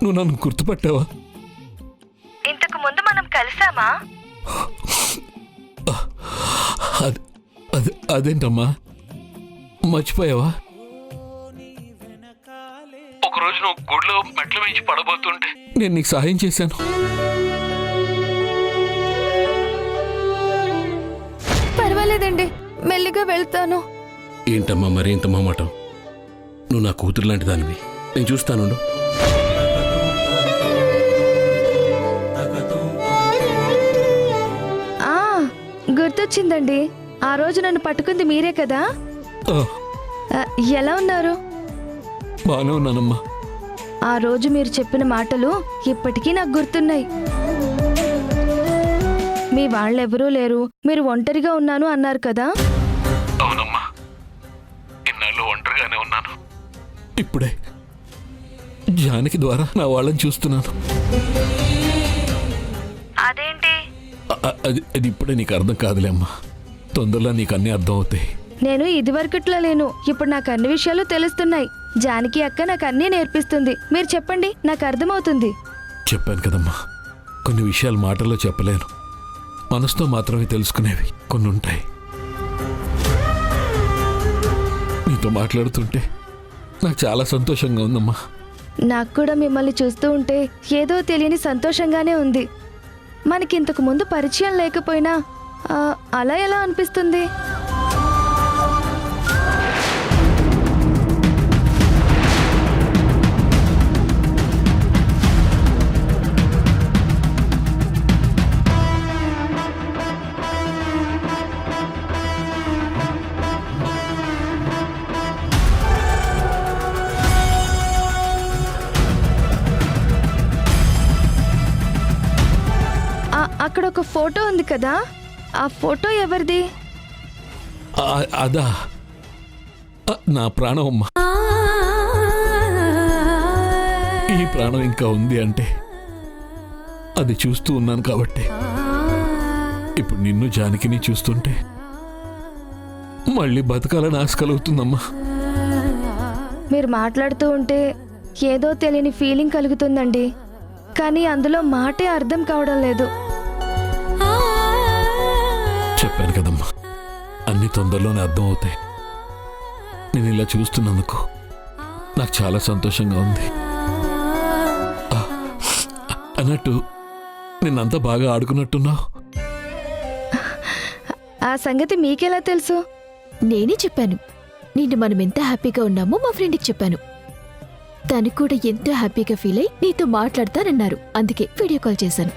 నువ్వు నన్ను గుర్తుపట్టావా? ఇంతకు ముందు మనం కలిసామా? అదేంటమ్మా, మర్చిపోయావా? ఒకరోజు నువ్వు గుడిలో మెట్ల మించి పడబోతుంటే నేను నీకు సహాయం చేశాను. పర్వాలేదండి, మెల్లిగా వెళ్తాను. ఏంటమ్మా మరి ఇంత మొహమాటం? నువ్వు నా కూతురు లాంటి దానివి, నేను చూస్తాను. గుర్తొచ్చిందండి, ఆ రోజు నన్ను పట్టుకుంది మీరే కదా? ఎలా ఉన్నారు? బానే ఉన్నానమ్మా. ఆ రోజు మీరు చెప్పిన మాటలు ఇప్పటికీ నాకు గుర్తున్నాయి. మీ వాళ్ళెవరూ లేరు, మీరు ఒంటరిగా ఉన్నాను అన్నారు కదా? అవునమ్మా, ఇన్నాళ్ళు ఒంటరిగానే ఉన్నాను. ఇప్పుడే జానకి ద్వారా నా వాళ్ళని చూస్తున్నాను. అదేంటి? అది ఇప్పుడే నీకు అర్థం కాదులే అమ్మా, తొందరలో నీకు అన్నీ అర్థం అవుతాయి. నేను ఇదివరకట్లో లేను, ఇప్పుడు నాకు అన్ని విషయాలు తెలుస్తున్నాయి. జానకి అక్క నాకు అన్నీ నేర్పిస్తుంది. మీరు చెప్పండి, నాకు అర్థమవుతుంది. చెప్పాను కదమ్మా, కొన్ని విషయాలు మాటల్లో చెప్పలేను, మనసుతో మాత్రమే తెలుసుకునేవి కొన్ని ఉంటాయి. నీతో మాట్లాడుతుంటే నాకు చాలా సంతోషంగా ఉందమ్మా. నాకు కూడా మిమ్మల్ని చూస్తూ ఉంటే ఏదో తెలియని సంతోషంగానే ఉంది. మనకింతకు ముందు పరిచయం లేకపోయినా అలా ఎలా అనిపిస్తుంది? అక్కడ ఒక ఫోటో ఉంది కదా, ఆ ఫోటో ఎవరిది? అదా నా ప్రాణం అమ్మా. ఈ ప్రాణం ఇంకా ఉంది అంటే అది చూస్తూ ఉన్నాను కాబట్టి. ఇప్పుడు నిన్ను జానకిని చూస్తుంటే మళ్ళీ బతకాలని ఆశ కలుగుతుందమ్మా. మీరు మాట్లాడుతూ ఉంటే ఏదో తెలియని ఫీలింగ్ కలుగుతుందండి, కానీ అందులో మాటే అర్థం కావడం లేదు. చెప్పాను కదమ్మా, అన్ని తొందరలోనే అర్థం అవుతాయి. నేను ఇలా చూస్తున్నందుకు నాకు చాలా సంతోషంగా ఉంది. అన్నట్టు నిన్నంతా బాగా ఆడుకున్నట్టున్నావు. ఆ సంగతి మీకెలా తెలుసు? నేనే చెప్పాను. నిన్ను మనం ఎంత హ్యాపీగా ఉన్నామో మా ఫ్రెండ్కి చెప్పాను. తను కూడా ఎంతో హ్యాపీగా ఫీల్ అయి నీతో మాట్లాడతానన్నారు. అందుకే వీడియో కాల్ చేశాను.